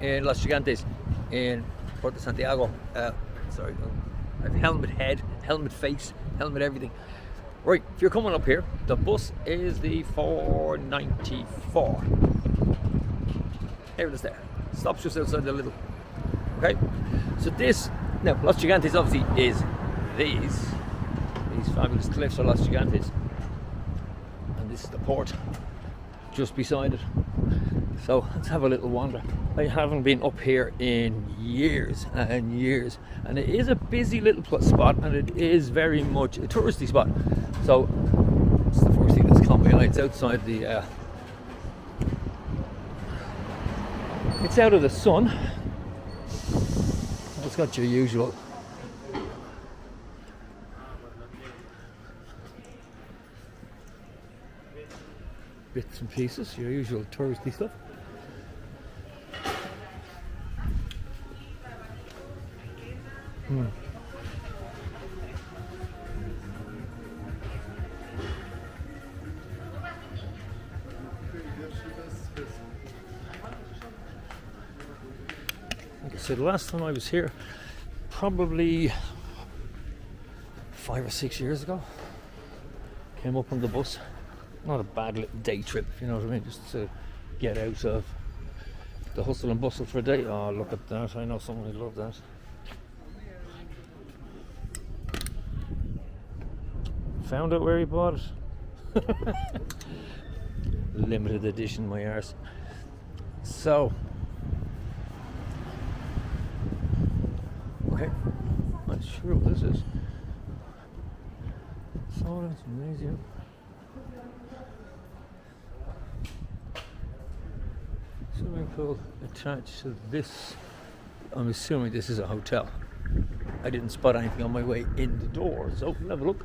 in Los Gigantes in Puerto Santiago. Sorry, I have helmet head, helmet face, helmet everything. Right, if you're coming up here, the bus is the 494. Here it is there. Stops just outside the little. Okay, so this, now Los Gigantes obviously is these fabulous cliffs are Los Gigantes. And this is the port just beside it. So let's have a little wander. I haven't been up here in years and years, and it is a busy little spot, and it is very much a touristy spot. So it's the first thing that's caught my eye. It's outside the it's out of the sun. It's got your usual bits and pieces, your usual touristy stuff. Like I said, the last time I was here, probably 5 or 6 years ago, came up on the bus. Not a bad little day trip, if you know what I mean, just to get out of the hustle and bustle for a day. Oh, look at that, I know someone would love that. Found out where he bought it. Limited edition, my arse. So, okay, not sure what this is. So that's amazing. Swimming pool attached to this. I'm assuming this is a hotel. I didn't spot anything on my way in the door, so we'll have a look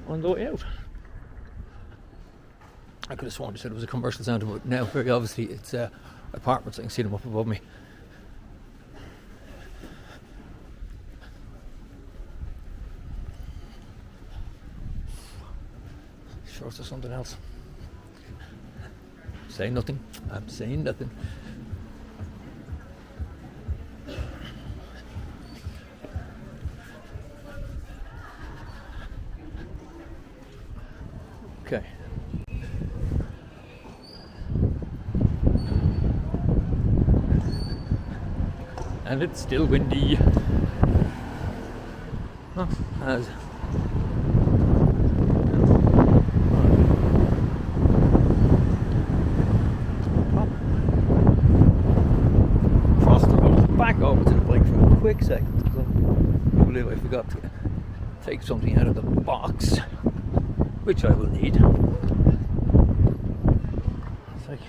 on the way out. I could have sworn they said it was a commercial centre, but now very obviously it's apartments. I can see them up above me. Sure, it's something else. Saying nothing. I'm saying nothing. Okay. And it's still windy. Not as over to the bike for a quick second, because I believe I forgot to take something out of the box, which I will need. It's like,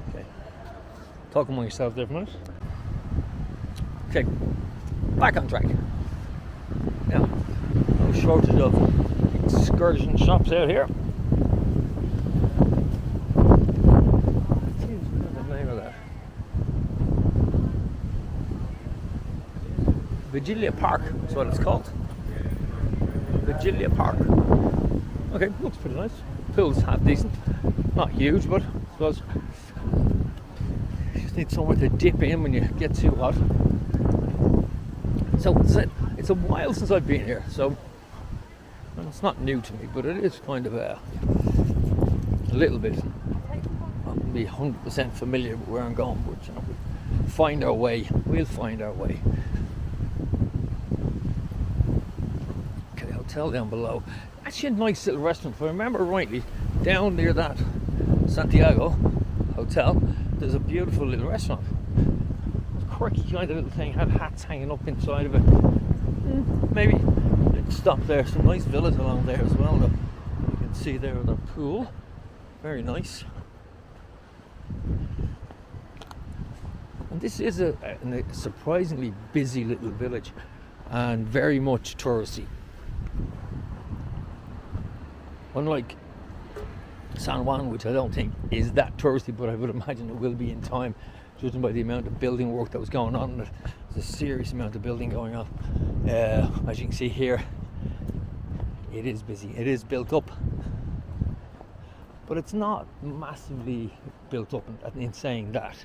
okay, talk among yourselves there for a minute. Okay, back on track. Now, no shortage of excursion shops out here. Jeez, what's the name of that? Vigilia Park is what it's called. Vigilia Park. Okay, looks pretty nice. Pool's half decent. Not huge, but I suppose you just need somewhere to dip in when you get too hot. So it's a while since I've been here, so it's not new to me, but it is kind of a little bit. I'll be 100% familiar with where I'm going, but you know, we'll find our way. We'll find our way. Okay, hotel down below. Actually, a nice little restaurant. If I remember rightly, down near that Santiago hotel, there's a beautiful little restaurant. Quirky kind of little thing. Had hats hanging up inside of it. Maybe stop there. Some nice villas along there as well. Though. You can see there the pool. Very nice. And this is a surprisingly busy little village, and very much touristy. Unlike San Juan, which I don't think is that touristy, but I would imagine it will be in time, judging by the amount of building work that was going on. There's a serious amount of building going on. As you can see here, it is busy. It is built up, but it's not massively built up in saying that.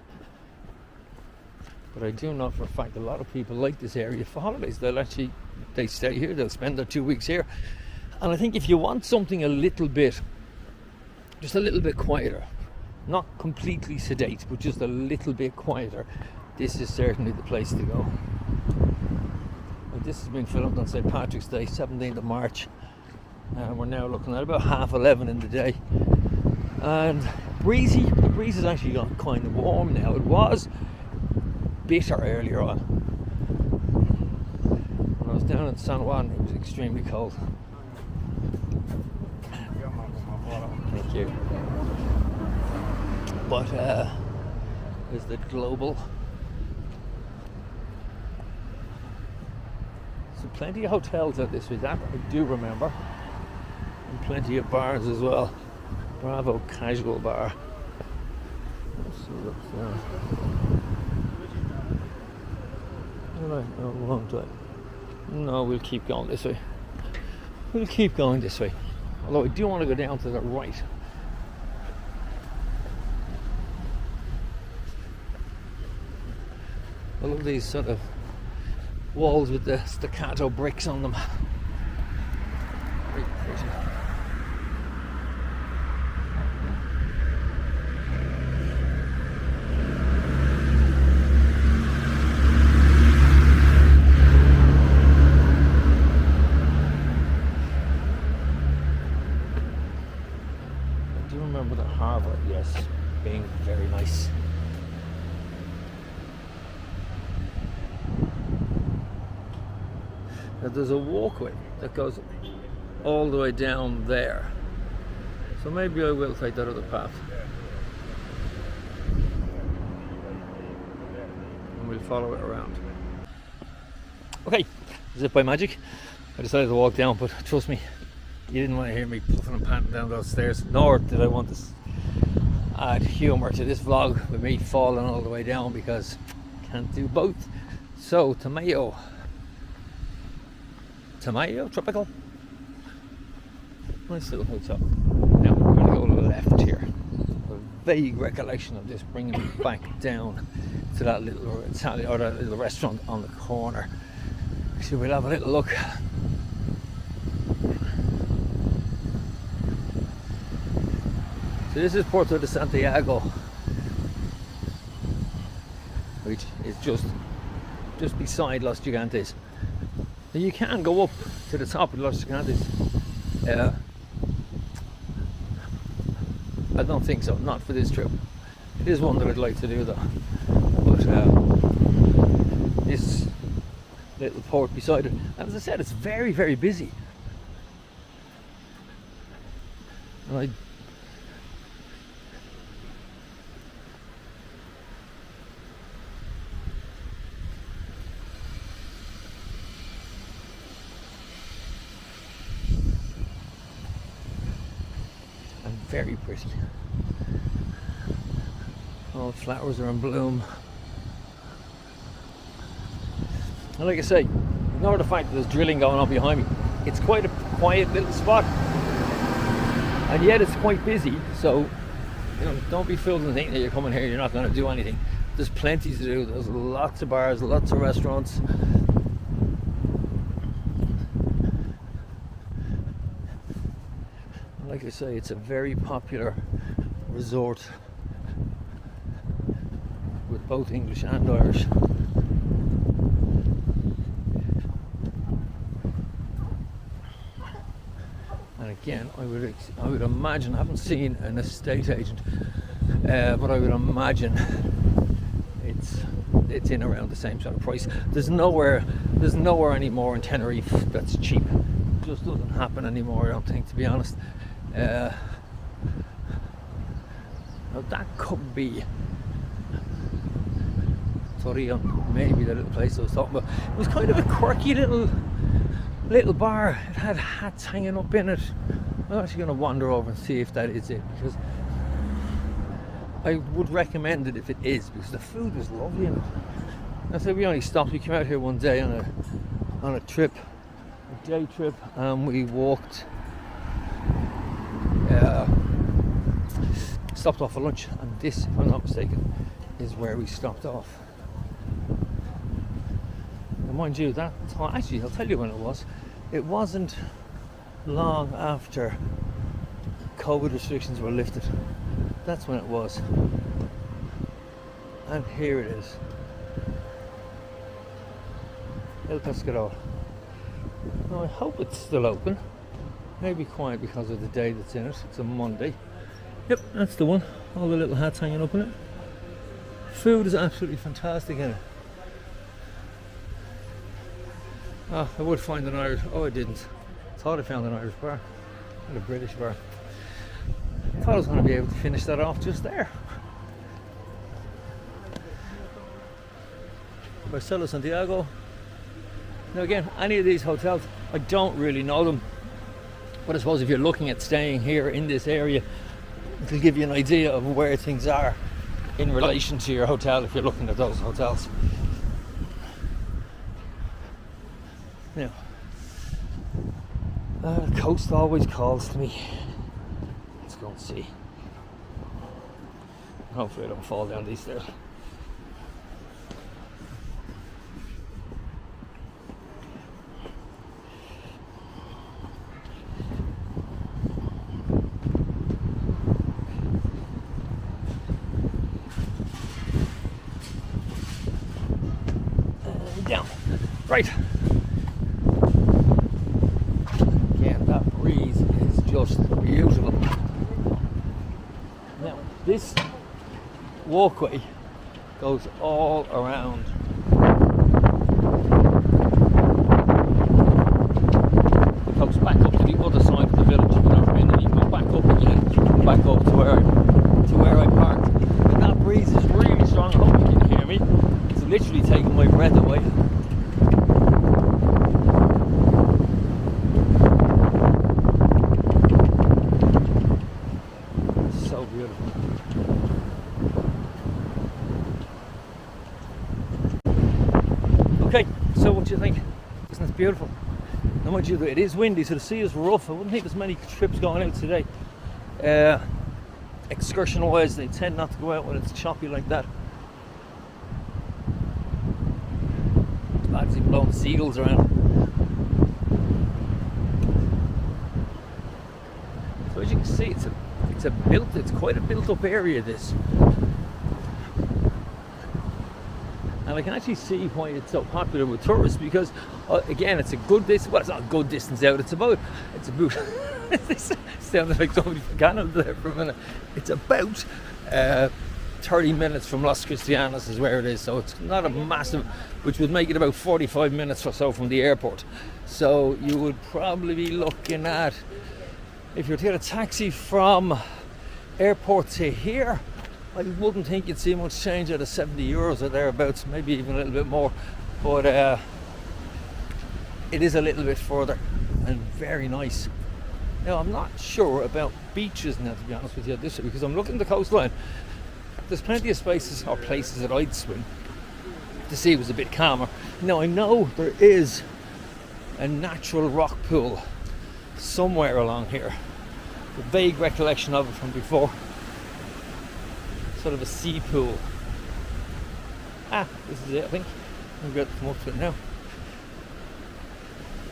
But I do know for a fact a lot of people like this area for holidays. They stay here, they'll spend their 2 weeks here. And I think if you want something just a little bit quieter, not completely sedate, but just a little bit quieter, this is certainly the place to go. And this has been filmed on St. Patrick's Day, 17th of March. We're now looking at about 11:30 in the day. And breezy. The breeze has actually got kind of warm now. It was bitter earlier on. When I was down in San Juan, it was extremely cold. Thank you. But there's the global. So plenty of hotels at this resort, I do remember. And plenty of bars as well. Bravo Casual Bar. Let's see what's there. No, we'll keep going this way. We'll keep going this way. Although I do want to go down to the right. I love these sort of walls with the staccato bricks on them. Very pretty. I do remember the harbour, yes, being very nice. Now there's a walkway that goes all the way down there, so maybe I will take that other path and we'll follow it around. Okay, as if by magic I decided to walk down, but trust me, you didn't want to hear me puffing and panting down those stairs, nor did I want to add humour to this vlog with me falling all the way down, because can't do both. So tomato, tropical, nice little hotel. Now we're going to go to the left here. A vague recollection of this bringing me back down to that little Italian, or that little restaurant on the corner. So we'll have a little look. So this is Puerto de Santiago, which is just beside Los Gigantes. Now you can go up to the top of Los Gigantes. I don't think so, not for this trip. It is one that I'd like to do though. But this little port beside it, and as I said, it's very, very busy. And very pretty. All the flowers are in bloom. And like I say, ignore the fact that there's drilling going on behind me. It's quite a quiet little spot, and yet it's quite busy. So, don't be fooled and think that you're coming here, you're not going to do anything. There's plenty to do. There's lots of bars, lots of restaurants. Like I say, it's a very popular resort with both English and Irish. And again, I would imagine, I haven't seen an estate agent, but I would imagine it's in around the same sort of price. There's nowhere anymore in Tenerife that's cheap. It just doesn't happen anymore, I don't think, to be honest. Now that could be Torreon, maybe the little place I was talking about. It was kind of a quirky little bar. It had hats hanging up in it. I'm actually going to wander over and see if that is it, because I would recommend it if it is, because the food was lovely in it. I said we only stopped. We came out here one day on a trip a day trip, and we walked, stopped off for lunch, and this, if I'm not mistaken, is where we stopped off. And mind you, that time, actually I'll tell you when it was. It wasn't long after COVID restrictions were lifted. That's when it was. And here it is. El Pescador. Now I hope it's still open. Maybe quiet because of the day that's in it. It's a Monday. Yep, that's the one. All the little hats hanging up in it. Food is absolutely fantastic in it. Oh, I would find an Irish. Oh, I didn't. Thought I found an Irish bar. And a British bar. Thought I was going to be able to finish that off just there. Barcelona, Santiago. Now again, any of these hotels, I don't really know them, but I suppose if you're looking at staying here in this area, it'll give you an idea of where things are in relation to your hotel if you're looking at those hotels. Now, the coast always calls to me. Let's go and see. Hopefully I don't fall down these stairs. Down. Right. Again, that breeze is just beautiful. Now, this walkway goes all around. It comes back up to the other side of the village, you know what I mean? And you go back up again, back up to where I parked. And that breeze is really strong. I hope you can hear me. It's literally taking my breath away. So beautiful. Okay, so what do you think? Isn't this beautiful? Now mind you, it is windy, so the sea is rough. I wouldn't think there's many trips going out today. Excursion wise, they tend not to go out when it's choppy like that. Lads even blowing seagulls around. So as you can see, it's quite a built up area, this. And I can actually see why it's so popular with tourists, because again, it's a good distance. Well, it's not a good distance out. It's about it sounded like somebody from Canada there for a minute. It's about 30 minutes from Las Cristianas is where it is, so it's not a massive, which would make it about 45 minutes or so from the airport. So you would probably be looking at, if you were to get a taxi from airport to here, I wouldn't think you'd see much change out of 70 euros or thereabouts, maybe even a little bit more, but it is a little bit further and very nice. Now I'm not sure about beaches now, to be honest with you, this because I'm looking at the coastline. There's plenty of spaces or places that I'd swim. The sea was a bit calmer. Now I know there is a natural rock pool somewhere along here. A vague recollection of it from before. Sort of a sea pool. This is it, I think. I'm going to come up to it now.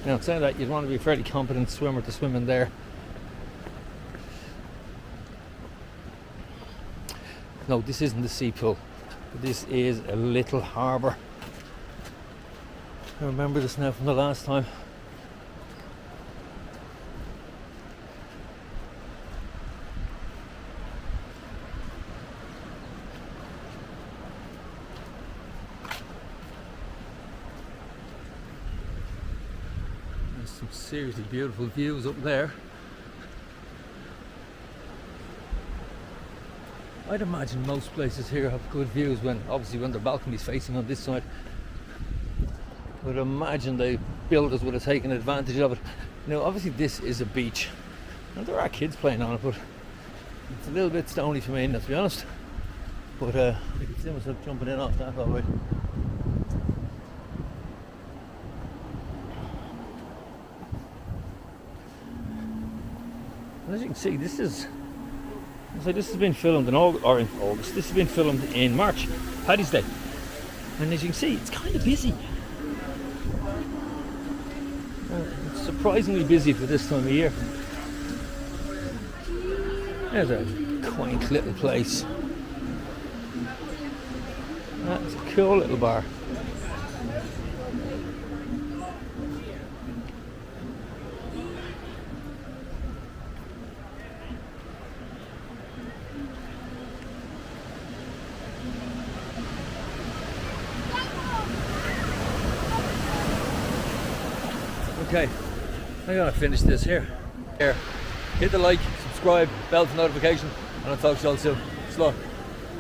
Now, saying that, you'd want to be a fairly competent swimmer to swim in there. No, this isn't the sea pool. This is a little harbour. I remember this now from the last time. There's some seriously beautiful views up there. I'd imagine most places here have good views when their balcony's facing on this side. I would imagine the builders would have taken advantage of it. Now obviously this is a beach. Now there are kids playing on it, but it's a little bit stony for me, to be honest. But I can see myself jumping in off that all right. as you can see, this has been filmed in August. This has been filmed in March, Paddy's Day, and as you can see, it's kind of busy. It's surprisingly busy for this time of year. There's a quaint little place. That's a cool little bar. Okay, I'm gonna finish this here. Hit the like, subscribe, bell for notification, and I'll talk to you all soon. Slán.